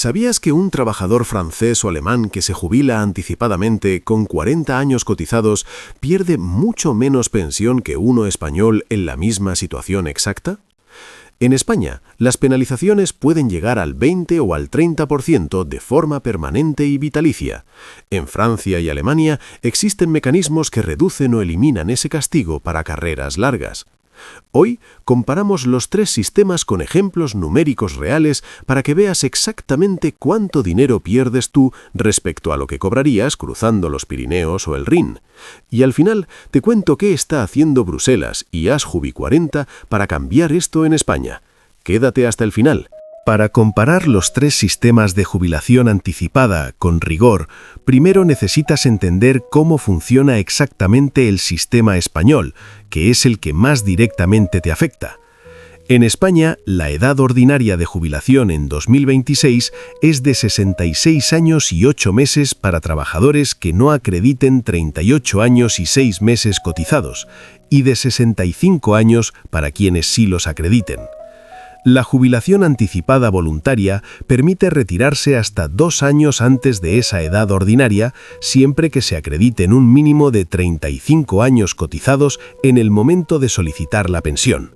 ¿Sabías que un trabajador francés o alemán que se jubila anticipadamente con 40 años cotizados pierde mucho menos pensión que uno español en la misma situación exacta? En España, las penalizaciones pueden llegar al 20 o al 30% de forma permanente y vitalicia. En Francia y Alemania existen mecanismos que reducen o eliminan ese castigo para carreras largas. Hoy comparamos los tres sistemas con ejemplos numéricos reales para que veas exactamente cuánto dinero pierdes tú respecto a lo que cobrarías cruzando los Pirineos o el Rin. Y al final te cuento qué está haciendo Bruselas y Asjubi 40 para cambiar esto en España. Quédate hasta el final. Para comparar los tres sistemas de jubilación anticipada con rigor, primero necesitas entender cómo funciona exactamente el sistema español, que es el que más directamente te afecta. En España, la edad ordinaria de jubilación en 2026 es de 66 años y 8 meses para trabajadores que no acrediten 38 años y 6 meses cotizados, y de 65 años para quienes sí los acrediten. La jubilación anticipada voluntaria permite retirarse hasta 2 años antes de esa edad ordinaria, siempre que se acrediten un mínimo de 35 años cotizados en el momento de solicitar la pensión.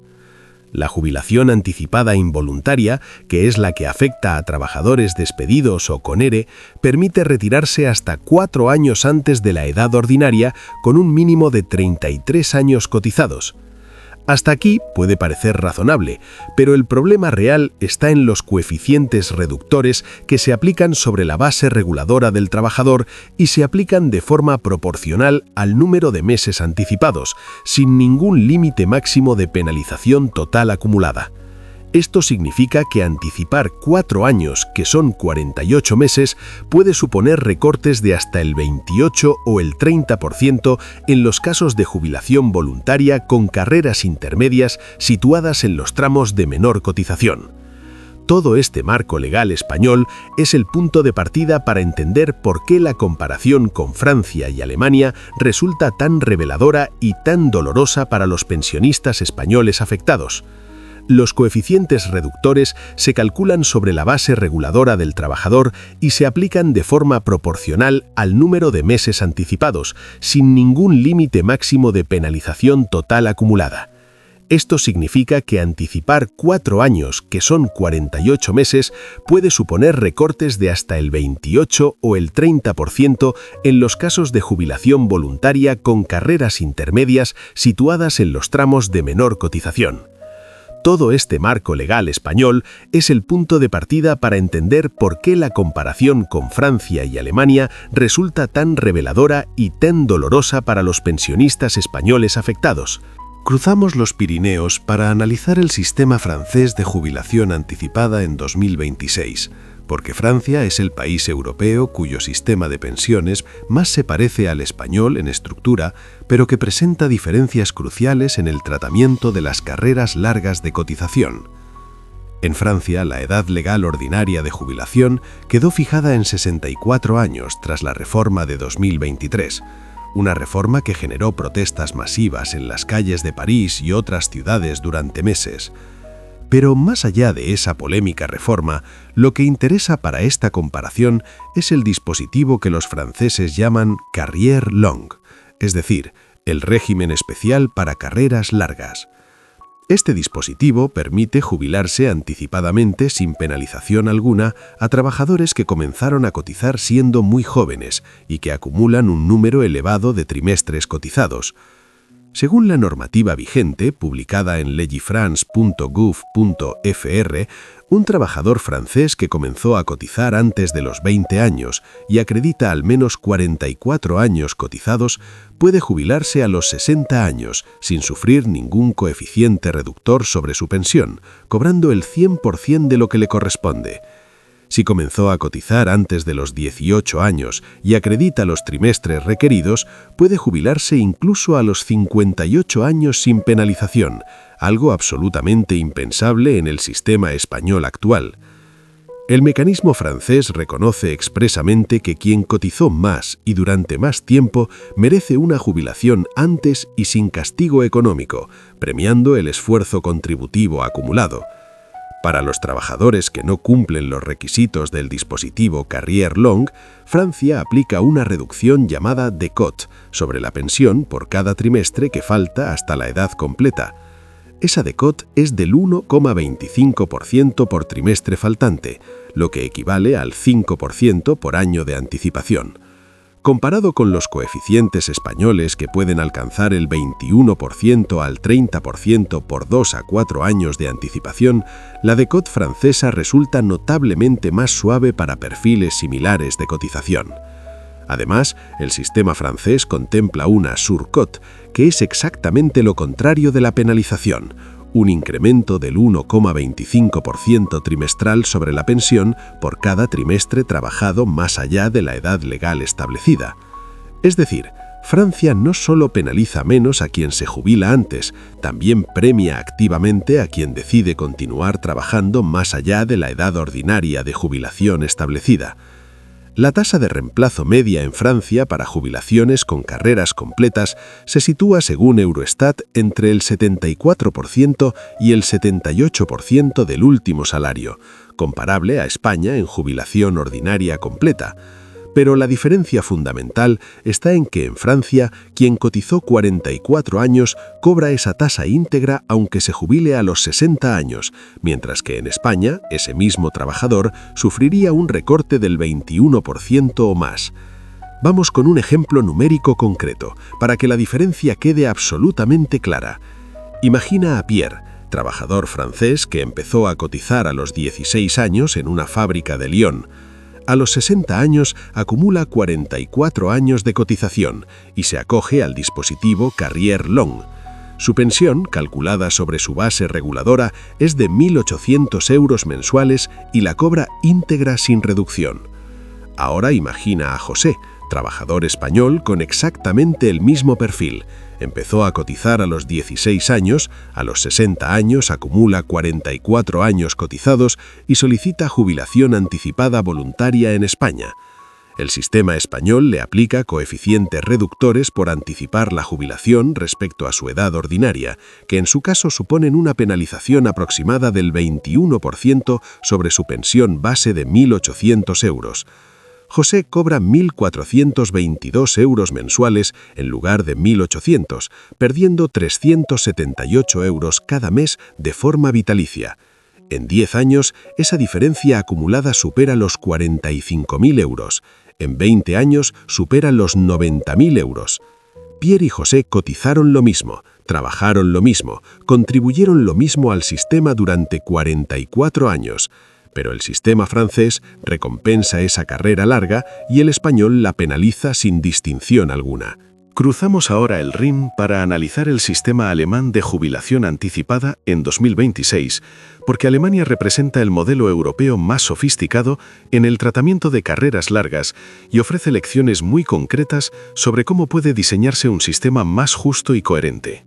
La jubilación anticipada involuntaria, que es la que afecta a trabajadores despedidos o con ERE, permite retirarse hasta 4 años antes de la edad ordinaria con un mínimo de 33 años cotizados. Hasta aquí puede parecer razonable, pero el problema real está en los coeficientes reductores que se aplican sobre la base reguladora del trabajador y se aplican de forma proporcional al número de meses anticipados, sin ningún límite máximo de penalización total acumulada. Esto significa que anticipar 4 años, que son 48 meses, puede suponer recortes de hasta el 28 o el 30% en los casos de jubilación voluntaria con carreras intermedias situadas en los tramos de menor cotización. Todo este marco legal español es el punto de partida para entender por qué la comparación con Francia y Alemania resulta tan reveladora y tan dolorosa para los pensionistas españoles afectados. Los coeficientes reductores se calculan sobre la base reguladora del trabajador y se aplican de forma proporcional al número de meses anticipados, sin ningún límite máximo de penalización total acumulada. Esto significa que anticipar 4 años, que son 48 meses, puede suponer recortes de hasta el 28 o el 30% en los casos de jubilación voluntaria con carreras intermedias situadas en los tramos de menor cotización. Todo este marco legal español es el punto de partida para entender por qué la comparación con Francia y Alemania resulta tan reveladora y tan dolorosa para los pensionistas españoles afectados. Cruzamos los Pirineos para analizar el sistema francés de jubilación anticipada en 2026, porque Francia es el país europeo cuyo sistema de pensiones más se parece al español en estructura, pero que presenta diferencias cruciales en el tratamiento de las carreras largas de cotización. En Francia, la edad legal ordinaria de jubilación quedó fijada en 64 años tras la reforma de 2023, una reforma que generó protestas masivas en las calles de París y otras ciudades durante meses. Pero más allá de esa polémica reforma, lo que interesa para esta comparación es el dispositivo que los franceses llaman carrière longue, es decir, el régimen especial para carreras largas. Este dispositivo permite jubilarse anticipadamente sin penalización alguna a trabajadores que comenzaron a cotizar siendo muy jóvenes y que acumulan un número elevado de trimestres cotizados. Según la normativa vigente, publicada en legifrance.gouv.fr, un trabajador francés que comenzó a cotizar antes de los 20 años y acredita al menos 44 años cotizados puede jubilarse a los 60 años sin sufrir ningún coeficiente reductor sobre su pensión, cobrando el 100% de lo que le corresponde. Si comenzó a cotizar antes de los 18 años y acredita los trimestres requeridos, puede jubilarse incluso a los 58 años sin penalización, algo absolutamente impensable en el sistema español actual. El mecanismo francés reconoce expresamente que quien cotizó más y durante más tiempo merece una jubilación antes y sin castigo económico, premiando el esfuerzo contributivo acumulado. Para los trabajadores que no cumplen los requisitos del dispositivo Carrière Longue, Francia aplica una reducción llamada décote sobre la pensión por cada trimestre que falta hasta la edad completa. Esa décote es del 1,25% por trimestre faltante, lo que equivale al 5% por año de anticipación. Comparado con los coeficientes españoles que pueden alcanzar el 21% al 30% por 2 a 4 años de anticipación, la décote francesa resulta notablemente más suave para perfiles similares de cotización. Además, el sistema francés contempla una surcote, que es exactamente lo contrario de la penalización, un incremento del 1,25% trimestral sobre la pensión por cada trimestre trabajado más allá de la edad legal establecida. Es decir, Francia no solo penaliza menos a quien se jubila antes, también premia activamente a quien decide continuar trabajando más allá de la edad ordinaria de jubilación establecida. La tasa de reemplazo media en Francia para jubilaciones con carreras completas se sitúa, según Eurostat, entre el 74% y el 78% del último salario, comparable a España en jubilación ordinaria completa. Pero la diferencia fundamental está en que en Francia, quien cotizó 44 años cobra esa tasa íntegra aunque se jubile a los 60 años, mientras que en España, ese mismo trabajador sufriría un recorte del 21% o más. Vamos con un ejemplo numérico concreto, para que la diferencia quede absolutamente clara. Imagina a Pierre, trabajador francés que empezó a cotizar a los 16 años en una fábrica de Lyon. A los 60 años acumula 44 años de cotización y se acoge al dispositivo Carrière Longue. Su pensión, calculada sobre su base reguladora, es de 1.800 euros mensuales y la cobra íntegra sin reducción. Ahora imagina a José, trabajador español con exactamente el mismo perfil. Empezó a cotizar a los 16 años, a los 60 años acumula 44 años cotizados y solicita jubilación anticipada voluntaria en España. El sistema español le aplica coeficientes reductores por anticipar la jubilación respecto a su edad ordinaria, que en su caso suponen una penalización aproximada del 21% sobre su pensión base de 1.800 euros. José cobra 1.422 euros mensuales en lugar de 1.800, perdiendo 378 euros cada mes de forma vitalicia. En 10 años, esa diferencia acumulada supera los 45.000 euros. En 20 años, supera los 90.000 euros. Pierre y José cotizaron lo mismo, trabajaron lo mismo, contribuyeron lo mismo al sistema durante 44 años. Pero el sistema francés recompensa esa carrera larga y el español la penaliza sin distinción alguna. Cruzamos ahora el Rin para analizar el sistema alemán de jubilación anticipada en 2026, porque Alemania representa el modelo europeo más sofisticado en el tratamiento de carreras largas y ofrece lecciones muy concretas sobre cómo puede diseñarse un sistema más justo y coherente.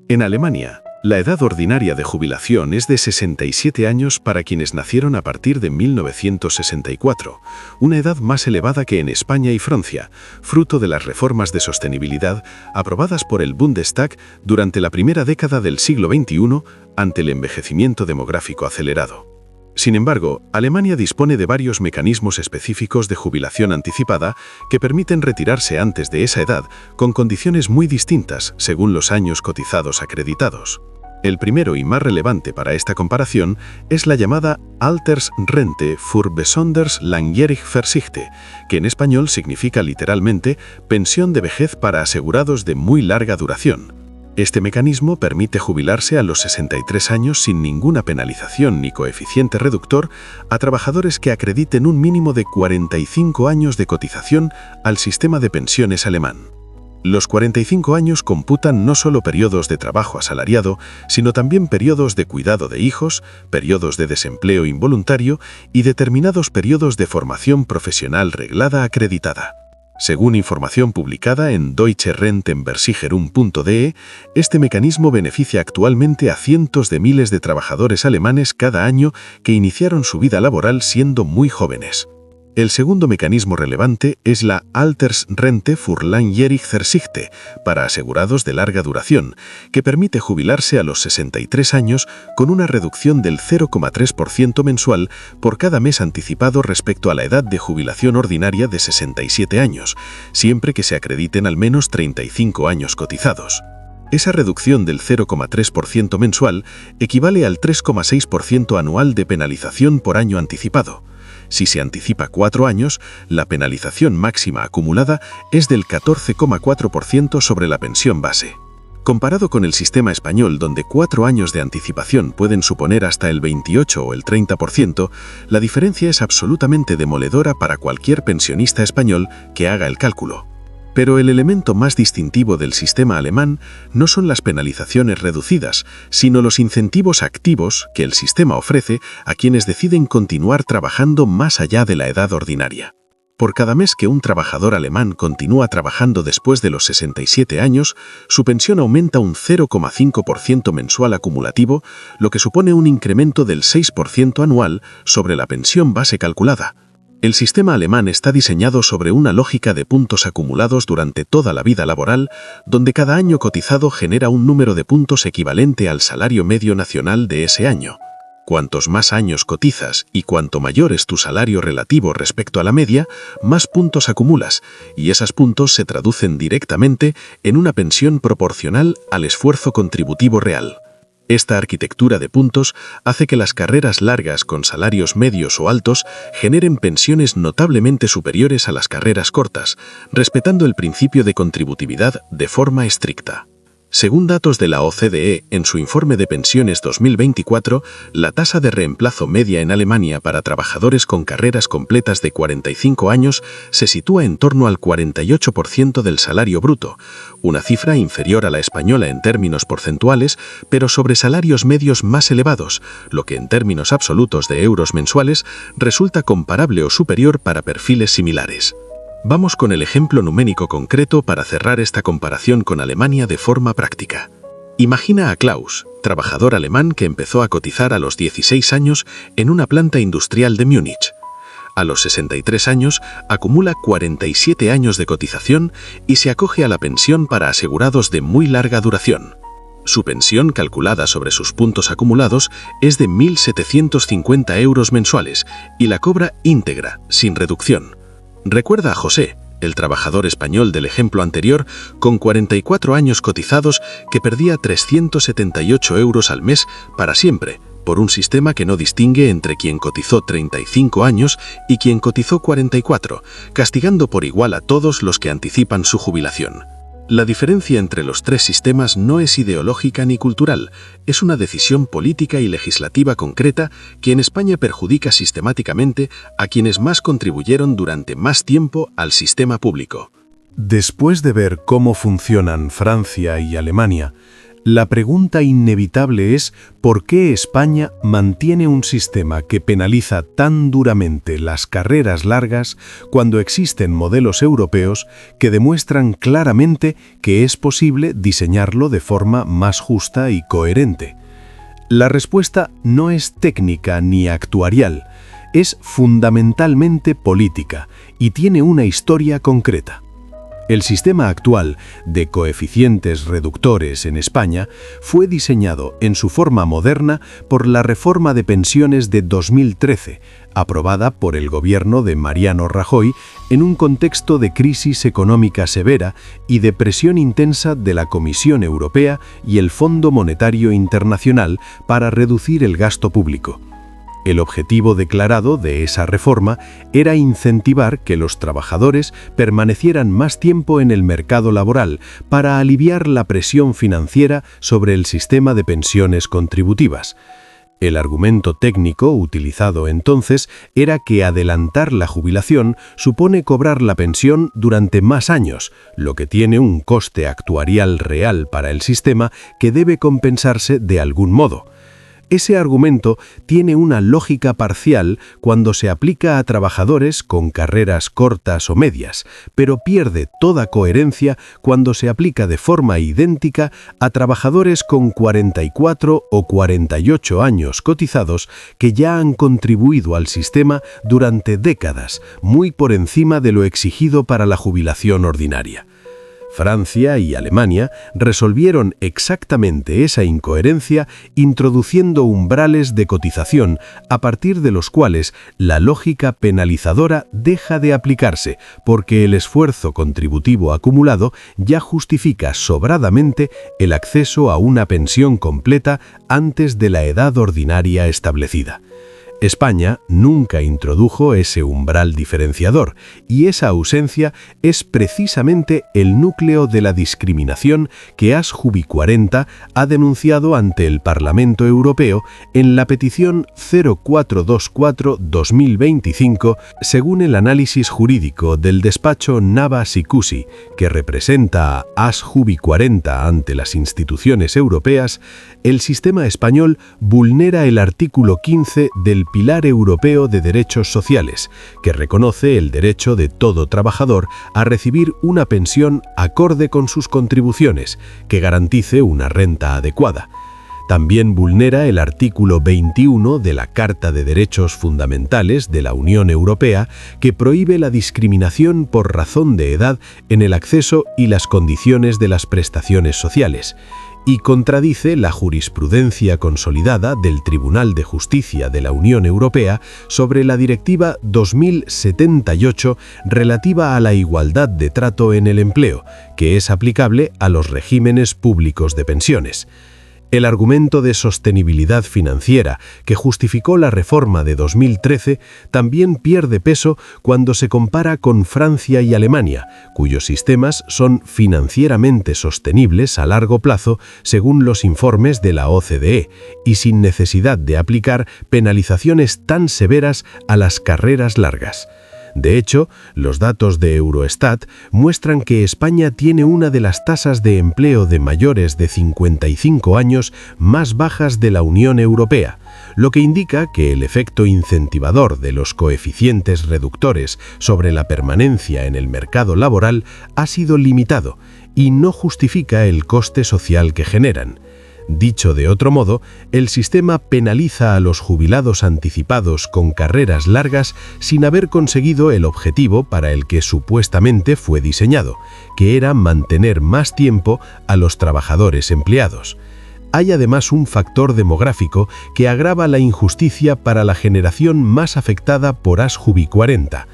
En Alemania, la edad ordinaria de jubilación es de 67 años para quienes nacieron a partir de 1964, una edad más elevada que en España y Francia, fruto de las reformas de sostenibilidad aprobadas por el Bundestag durante la primera década del siglo XXI ante el envejecimiento demográfico acelerado. Sin embargo, Alemania dispone de varios mecanismos específicos de jubilación anticipada que permiten retirarse antes de esa edad con condiciones muy distintas según los años cotizados acreditados. El primero y más relevante para esta comparación es la llamada Altersrente für besonders langjährige Versichte, que en español significa literalmente pensión de vejez para asegurados de muy larga duración. Este mecanismo permite jubilarse a los 63 años sin ninguna penalización ni coeficiente reductor a trabajadores que acrediten un mínimo de 45 años de cotización al sistema de pensiones alemán. Los 45 años computan no solo periodos de trabajo asalariado, sino también periodos de cuidado de hijos, periodos de desempleo involuntario y determinados periodos de formación profesional reglada acreditada. Según información publicada en deutsche-rentenversicherung.de, este mecanismo beneficia actualmente a cientos de miles de trabajadores alemanes cada año que iniciaron su vida laboral siendo muy jóvenes. El segundo mecanismo relevante es la Altersrente für langjährige Versichte, para asegurados de larga duración, que permite jubilarse a los 63 años con una reducción del 0,3% mensual por cada mes anticipado respecto a la edad de jubilación ordinaria de 67 años, siempre que se acrediten al menos 35 años cotizados. Esa reducción del 0,3% mensual equivale al 3,6% anual de penalización por año anticipado. Si se anticipa 4 años, la penalización máxima acumulada es del 14,4% sobre la pensión base. Comparado con el sistema español, donde 4 años de anticipación pueden suponer hasta el 28 o el 30%, la diferencia es absolutamente demoledora para cualquier pensionista español que haga el cálculo. Pero el elemento más distintivo del sistema alemán no son las penalizaciones reducidas, sino los incentivos activos que el sistema ofrece a quienes deciden continuar trabajando más allá de la edad ordinaria. Por cada mes que un trabajador alemán continúa trabajando después de los 67 años, su pensión aumenta un 0,5% mensual acumulativo, lo que supone un incremento del 6% anual sobre la pensión base calculada. El sistema alemán está diseñado sobre una lógica de puntos acumulados durante toda la vida laboral, donde cada año cotizado genera un número de puntos equivalente al salario medio nacional de ese año. Cuantos más años cotizas y cuanto mayor es tu salario relativo respecto a la media, más puntos acumulas, y esos puntos se traducen directamente en una pensión proporcional al esfuerzo contributivo real. Esta arquitectura de puntos hace que las carreras largas con salarios medios o altos generen pensiones notablemente superiores a las carreras cortas, respetando el principio de contributividad de forma estricta. Según datos de la OCDE, en su informe de pensiones 2024, la tasa de reemplazo media en Alemania para trabajadores con carreras completas de 45 años se sitúa en torno al 48% del salario bruto, una cifra inferior a la española en términos porcentuales, pero sobre salarios medios más elevados, lo que en términos absolutos de euros mensuales resulta comparable o superior para perfiles similares. Vamos con el ejemplo numérico concreto para cerrar esta comparación con Alemania de forma práctica. Imagina a Klaus, trabajador alemán que empezó a cotizar a los 16 años en una planta industrial de Múnich. A los 63 años acumula 47 años de cotización y se acoge a la pensión para asegurados de muy larga duración. Su pensión, calculada sobre sus puntos acumulados, es de 1.750 euros mensuales y la cobra íntegra, sin reducción. Recuerda a José, el trabajador español del ejemplo anterior, con 44 años cotizados que perdía 378 euros al mes para siempre, por un sistema que no distingue entre quien cotizó 35 años y quien cotizó 44, castigando por igual a todos los que anticipan su jubilación. La diferencia entre los tres sistemas no es ideológica ni cultural, es una decisión política y legislativa concreta que en España perjudica sistemáticamente a quienes más contribuyeron durante más tiempo al sistema público. Después de ver cómo funcionan Francia y Alemania, la pregunta inevitable es ¿por qué España mantiene un sistema que penaliza tan duramente las carreras largas cuando existen modelos europeos que demuestran claramente que es posible diseñarlo de forma más justa y coherente? La respuesta no es técnica ni actuarial, es fundamentalmente política y tiene una historia concreta. El sistema actual de coeficientes reductores en España fue diseñado en su forma moderna por la reforma de pensiones de 2013, aprobada por el gobierno de Mariano Rajoy en un contexto de crisis económica severa y de presión intensa de la Comisión Europea y el Fondo Monetario Internacional para reducir el gasto público. El objetivo declarado de esa reforma era incentivar que los trabajadores permanecieran más tiempo en el mercado laboral para aliviar la presión financiera sobre el sistema de pensiones contributivas. El argumento técnico utilizado entonces era que adelantar la jubilación supone cobrar la pensión durante más años, lo que tiene un coste actuarial real para el sistema que debe compensarse de algún modo. Ese argumento tiene una lógica parcial cuando se aplica a trabajadores con carreras cortas o medias, pero pierde toda coherencia cuando se aplica de forma idéntica a trabajadores con 44 o 48 años cotizados que ya han contribuido al sistema durante décadas, muy por encima de lo exigido para la jubilación ordinaria. Francia y Alemania resolvieron exactamente esa incoherencia introduciendo umbrales de cotización a partir de los cuales la lógica penalizadora deja de aplicarse porque el esfuerzo contributivo acumulado ya justifica sobradamente el acceso a una pensión completa antes de la edad ordinaria establecida. España nunca introdujo ese umbral diferenciador, y esa ausencia es precisamente el núcleo de la discriminación que ASJUBI 40 ha denunciado ante el Parlamento Europeo en la petición 0424/2025, según el análisis jurídico del despacho Navas y Cusi, que representa a ASJUBI 40 ante las instituciones europeas. El sistema español vulnera el artículo 15 del Pilar Europeo de Derechos Sociales, que reconoce el derecho de todo trabajador a recibir una pensión acorde con sus contribuciones, que garantice una renta adecuada. También vulnera el artículo 21 de la Carta de Derechos Fundamentales de la Unión Europea, que prohíbe la discriminación por razón de edad en el acceso y las condiciones de las prestaciones sociales, y contradice la jurisprudencia consolidada del Tribunal de Justicia de la Unión Europea sobre la Directiva 2078 relativa a la igualdad de trato en el empleo, que es aplicable a los regímenes públicos de pensiones. El argumento de sostenibilidad financiera que justificó la reforma de 2013 también pierde peso cuando se compara con Francia y Alemania, cuyos sistemas son financieramente sostenibles a largo plazo según los informes de la OCDE y sin necesidad de aplicar penalizaciones tan severas a las carreras largas. De hecho, los datos de Eurostat muestran que España tiene una de las tasas de empleo de mayores de 55 años más bajas de la Unión Europea, lo que indica que el efecto incentivador de los coeficientes reductores sobre la permanencia en el mercado laboral ha sido limitado y no justifica el coste social que generan. Dicho de otro modo, el sistema penaliza a los jubilados anticipados con carreras largas sin haber conseguido el objetivo para el que supuestamente fue diseñado, que era mantener más tiempo a los trabajadores empleados. Hay además un factor demográfico que agrava la injusticia para la generación más afectada por ASJUBI 40.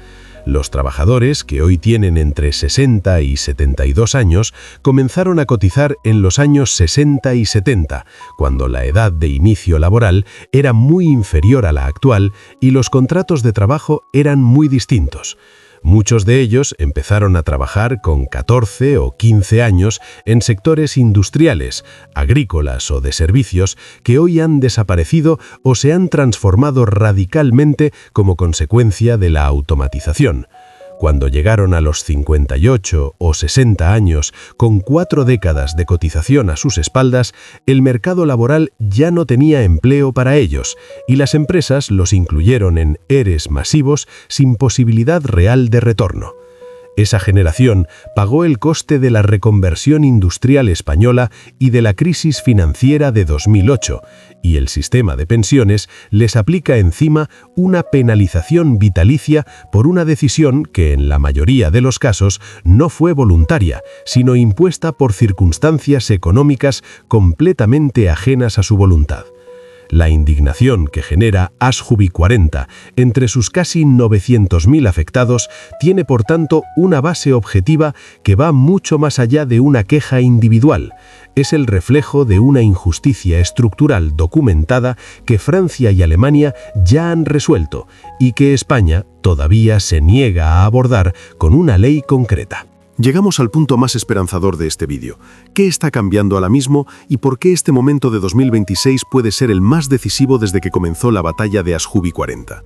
Los trabajadores, que hoy tienen entre 60 y 72 años, comenzaron a cotizar en los años 60 y 70, cuando la edad de inicio laboral era muy inferior a la actual y los contratos de trabajo eran muy distintos. Muchos de ellos empezaron a trabajar con 14 o 15 años en sectores industriales, agrícolas o de servicios que hoy han desaparecido o se han transformado radicalmente como consecuencia de la automatización. Cuando llegaron a los 58 o 60 años, con 4 décadas de cotización a sus espaldas, el mercado laboral ya no tenía empleo para ellos y las empresas los incluyeron en ERES masivos sin posibilidad real de retorno. Esa generación pagó el coste de la reconversión industrial española y de la crisis financiera de 2008, y el sistema de pensiones les aplica encima una penalización vitalicia por una decisión que en la mayoría de los casos no fue voluntaria, sino impuesta por circunstancias económicas completamente ajenas a su voluntad. La indignación que genera ASJUBI 40 entre sus casi 900.000 afectados tiene por tanto una base objetiva que va mucho más allá de una queja individual. Es el reflejo de una injusticia estructural documentada que Francia y Alemania ya han resuelto y que España todavía se niega a abordar con una ley concreta. Llegamos al punto más esperanzador de este vídeo. ¿Qué está cambiando ahora mismo y por qué este momento de 2026 puede ser el más decisivo desde que comenzó la batalla de Ashubi 40?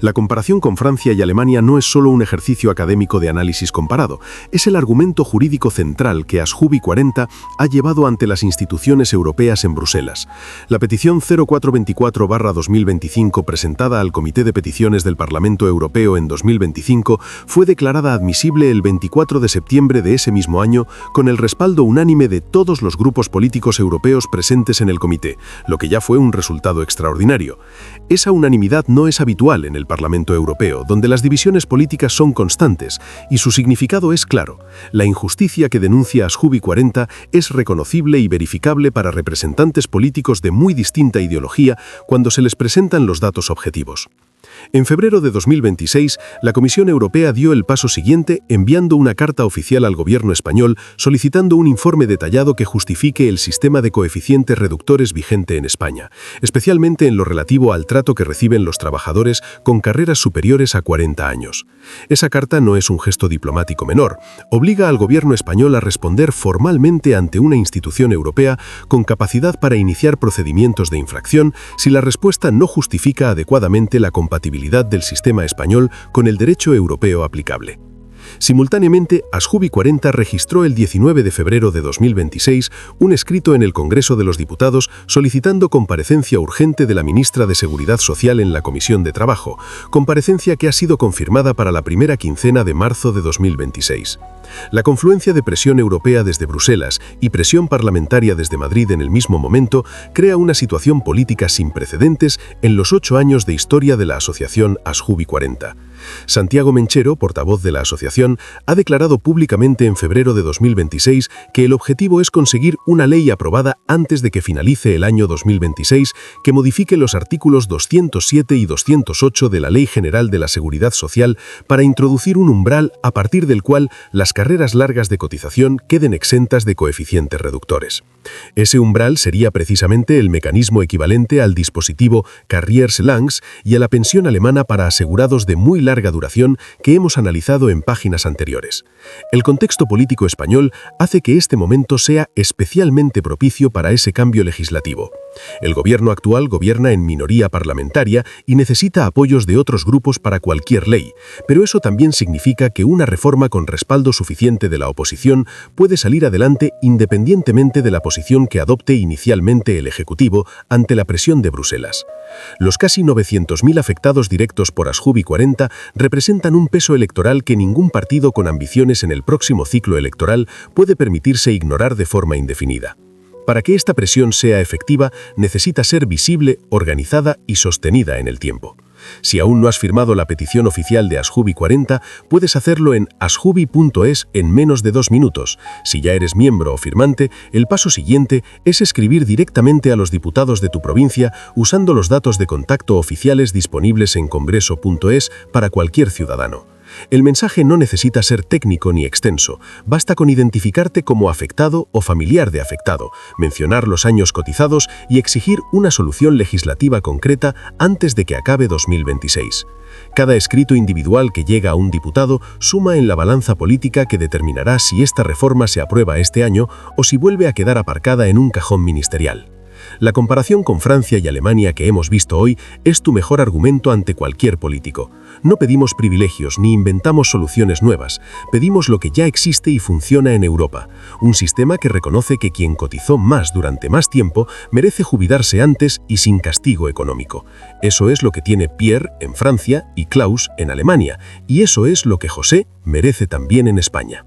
La comparación con Francia y Alemania no es solo un ejercicio académico de análisis comparado, es el argumento jurídico central que Ashubi 40 ha llevado ante las instituciones europeas en Bruselas. La petición 0424/2025 presentada al Comité de Peticiones del Parlamento Europeo en 2025 fue declarada admisible el 24 de septiembre de ese mismo año con el respaldo unánime de todos los grupos políticos europeos presentes en el comité, lo que ya fue un resultado extraordinario. Esa unanimidad no es habitual en el Parlamento Europeo, donde las divisiones políticas son constantes, y su significado es claro. La injusticia que denuncia Ashubi 40 es reconocible y verificable para representantes políticos de muy distinta ideología cuando se les presentan los datos objetivos. En febrero de 2026, la Comisión Europea dio el paso siguiente enviando una carta oficial al gobierno español solicitando un informe detallado que justifique el sistema de coeficientes reductores vigente en España, especialmente en lo relativo al trato que reciben los trabajadores con carreras superiores a 40 años. Esa carta no es un gesto diplomático menor, obliga al gobierno español a responder formalmente ante una institución europea con capacidad para iniciar procedimientos de infracción si la respuesta no justifica adecuadamente la compatibilidad del sistema español con el derecho europeo aplicable. Simultáneamente, Ashubi 40 registró el 19 de febrero de 2026 un escrito en el Congreso de los Diputados solicitando comparecencia urgente de la ministra de Seguridad Social en la Comisión de Trabajo, comparecencia que ha sido confirmada para la primera quincena de marzo de 2026. La confluencia de presión europea desde Bruselas y presión parlamentaria desde Madrid en el mismo momento crea una situación política sin precedentes en los 8 años de historia de la asociación Ashubi 40. Santiago Menchero, portavoz de la asociación, ha declarado públicamente en febrero de 2026 que el objetivo es conseguir una ley aprobada antes de que finalice el año 2026 que modifique los artículos 207 y 208 de la Ley General de la Seguridad Social para introducir un umbral a partir del cual las carreras largas de cotización queden exentas de coeficientes reductores. Ese umbral sería precisamente el mecanismo equivalente al dispositivo Carrierslangs y a la pensión alemana para asegurados de muy larga duración que hemos analizado en páginas anteriores. El contexto político español hace que este momento sea especialmente propicio para ese cambio legislativo. El gobierno actual gobierna en minoría parlamentaria y necesita apoyos de otros grupos para cualquier ley, pero eso también significa que una reforma con respaldo suficiente de la oposición puede salir adelante independientemente de la posición que adopte inicialmente el Ejecutivo ante la presión de Bruselas. Los casi 900.000 afectados directos por Ashubi 40 representan un peso electoral que ningún partido con ambiciones en el próximo ciclo electoral puede permitirse ignorar de forma indefinida. Para que esta presión sea efectiva, necesita ser visible, organizada y sostenida en el tiempo. Si aún no has firmado la petición oficial de Ashubi 40, puedes hacerlo en ashubi.es en menos de 2 minutos. Si ya eres miembro o firmante, el paso siguiente es escribir directamente a los diputados de tu provincia usando los datos de contacto oficiales disponibles en congreso.es para cualquier ciudadano. El mensaje no necesita ser técnico ni extenso, basta con identificarte como afectado o familiar de afectado, mencionar los años cotizados y exigir una solución legislativa concreta antes de que acabe 2026. Cada escrito individual que llega a un diputado suma en la balanza política que determinará si esta reforma se aprueba este año o si vuelve a quedar aparcada en un cajón ministerial. La comparación con Francia y Alemania que hemos visto hoy es tu mejor argumento ante cualquier político. No pedimos privilegios ni inventamos soluciones nuevas, pedimos lo que ya existe y funciona en Europa, un sistema que reconoce que quien cotizó más durante más tiempo merece jubilarse antes y sin castigo económico. Eso es lo que tiene Pierre en Francia y Klaus en Alemania, y eso es lo que José merece también en España.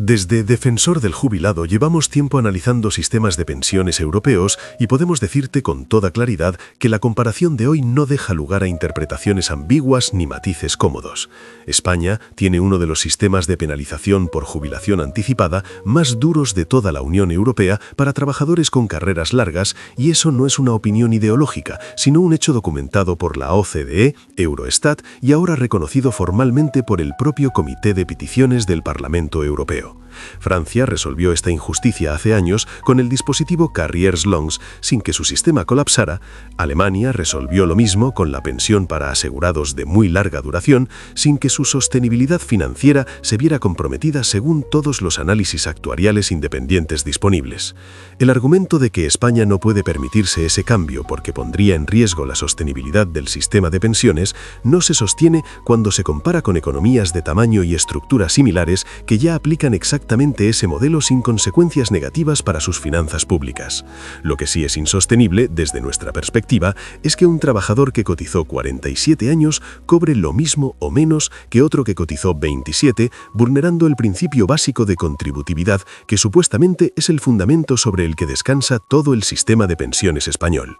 Desde Defensor del Jubilado llevamos tiempo analizando sistemas de pensiones europeos y podemos decirte con toda claridad que la comparación de hoy no deja lugar a interpretaciones ambiguas ni matices cómodos. España tiene uno de los sistemas de penalización por jubilación anticipada más duros de toda la Unión Europea para trabajadores con carreras largas y eso no es una opinión ideológica, sino un hecho documentado por la OCDE, Eurostat y ahora reconocido formalmente por el propio Comité de Peticiones del Parlamento Europeo. europeo. Francia resolvió esta injusticia hace años con el dispositivo Carrières Longues sin que su sistema colapsara. Alemania resolvió lo mismo con la pensión para asegurados de muy larga duración sin que su sostenibilidad financiera se viera comprometida según todos los análisis actuariales independientes disponibles. El argumento de que España no puede permitirse ese cambio porque pondría en riesgo la sostenibilidad del sistema de pensiones no se sostiene cuando se compara con economías de tamaño y estructura similares que ya aplican exactamente ese modelo sin consecuencias negativas para sus finanzas públicas. Lo que sí es insostenible, desde nuestra perspectiva, es que un trabajador que cotizó 47 años cobre lo mismo o menos que otro que cotizó 27, vulnerando el principio básico de contributividad, que supuestamente es el fundamento sobre el que descansa todo el sistema de pensiones español.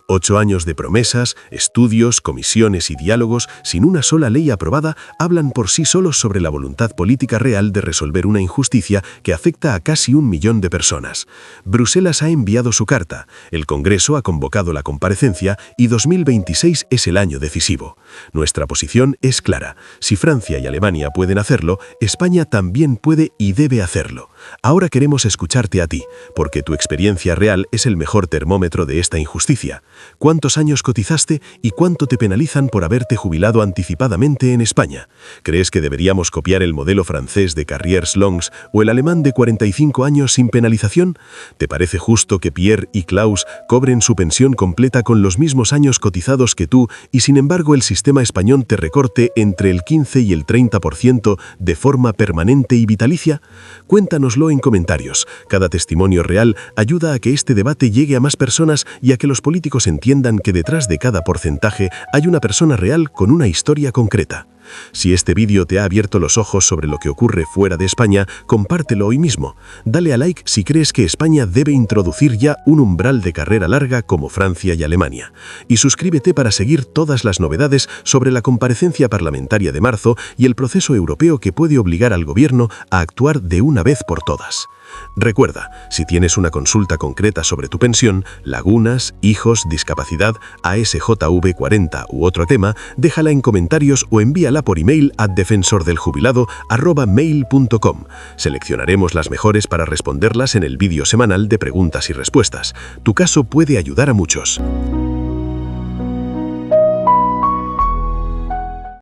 8 años de promesas, estudios, comisiones y diálogos, sin una sola ley aprobada, hablan por sí solos sobre la voluntad política real de resolver una injusticia que afecta a casi 1 millón de personas. Bruselas ha enviado su carta, el Congreso ha convocado la comparecencia y 2026 es el año decisivo. Nuestra posición es clara. Si Francia y Alemania pueden hacerlo, España también puede y debe hacerlo. Ahora queremos escucharte a ti, porque tu experiencia real es el mejor termómetro de esta injusticia. ¿Cuántos años cotizaste y cuánto te penalizan por haberte jubilado anticipadamente en España? ¿Crees que deberíamos copiar el modelo francés de Carrières Longues o el alemán de 45 años sin penalización? ¿Te parece justo que Pierre y Klaus cobren su pensión completa con los mismos años cotizados que tú y sin embargo el sistema español te recorte entre el 15 y el 30% de forma permanente y vitalicia? Cuéntanoslo en comentarios. Cada testimonio real ayuda a que este debate llegue a más personas y a que los políticos entiendan que detrás de cada porcentaje hay una persona real con una historia concreta. Si este vídeo te ha abierto los ojos sobre lo que ocurre fuera de España, compártelo hoy mismo. Dale a like si crees que España debe introducir ya un umbral de carrera larga como Francia y Alemania. Y suscríbete para seguir todas las novedades sobre la comparecencia parlamentaria de marzo y el proceso europeo que puede obligar al gobierno a actuar de una vez por todas. Recuerda, si tienes una consulta concreta sobre tu pensión, lagunas, hijos, discapacidad, ASJV 40 u otro tema, déjala en comentarios o envíala por email a defensordeljubilado@mail.com. Seleccionaremos las mejores para responderlas en el vídeo semanal de preguntas y respuestas. Tu caso puede ayudar a muchos.